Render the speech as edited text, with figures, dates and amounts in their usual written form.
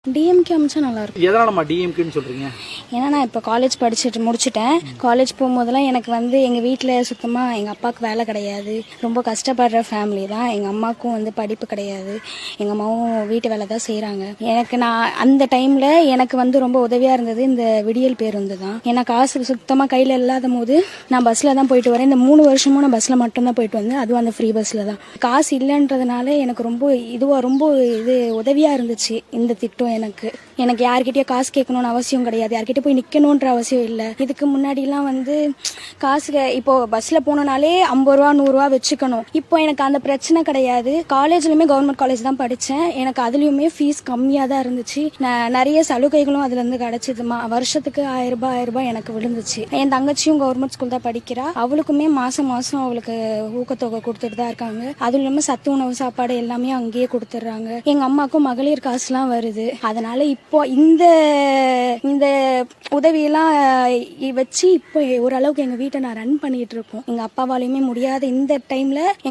DMK அமைச்சா நல்லா இருக்கும். எதனாலமா டிஎம்கேன்னு சொல்றீங்க? ஏன்னா நான் இப்போ காலேஜ் முடிச்சிட்டேன். காலேஜ் போகும்போதெல்லாம் எனக்கு எங்கள் வீட்டில் சுத்தமாக எங்கள் அப்பாவுக்கு வேலை கிடையாது. ரொம்ப கஷ்டப்படுற ஃபேமிலி தான். எங்கள் அம்மாவுக்கும் படிப்பு கிடையாது. எங்கள் அம்மாவும் வீட்டு வேலை தான் செய்கிறாங்க. நான் அந்த டைமில் எனக்கு ரொம்ப உதவியாக இருந்தது இந்த விடியல் பேருந்து தான். ஏன்னா காசு சுத்தமாக கையில் இல்லாத போது நான் பஸ்ஸில் தான் போயிட்டு வரேன். இந்த 3 வருஷமும் நான் பஸ்ஸில் மட்டும்தான் போயிட்டு வந்தேன். அதுவும் அந்த ஃப்ரீ பஸ்ஸில் தான். காசு இல்லைன்றதுனால எனக்கு ரொம்ப உதவியாக இருந்துச்சு இந்த திட்டம். எனக்கு யார்கிட்டயும் காசு கேட்கணும்னு அவசியம் கிடையாது. யார்கிட்ட போய் நிக்கணும்ன்ற அவசியம் இல்லை. இதுக்கு முன்னாடிலாம் காசு இப்போ பஸ்ல போனோம்னாலே 50 ரூபா 100 ரூபா வச்சுக்கணும். இப்போ எனக்கு அந்த பிரச்சனை கிடையாது. காலேஜ்லயுமே கவர்மெண்ட் காலேஜ் தான் படிச்சேன். எனக்கு அதுலயுமே ஃபீஸ் கம்மியா தான் இருந்துச்சு. நிறைய சலுகைகளும் அதுல இருந்து கிடைச்சதுமா. வருஷத்துக்கு 1000 ரூபாய் எனக்கு விழுந்துச்சு. என் தங்கச்சியும் கவர்மெண்ட் ஸ்கூல் தான் படிக்கிறா. அவளுக்குமே மாசம் மாசம் அவளுக்கு ஊக்கத்தொகை கொடுத்துட்டு தான் இருக்காங்க. அதுவும் இல்லாம சத்து உணவு சாப்பாடு எல்லாமே அங்கேயே கொடுத்துட்றாங்க. எங்க அம்மாக்கும் மகளிர் காசுலாம் வருது. அதனால இப்போ இந்த உதவியெல்லாம் வச்சு இப்போ ஓரளவுக்கு எங்க வீட்டை நான் ரன் பண்ணிட்டு இருக்கோம். எங்க அப்பாவாலையுமே முடியாத இந்த டைம்ல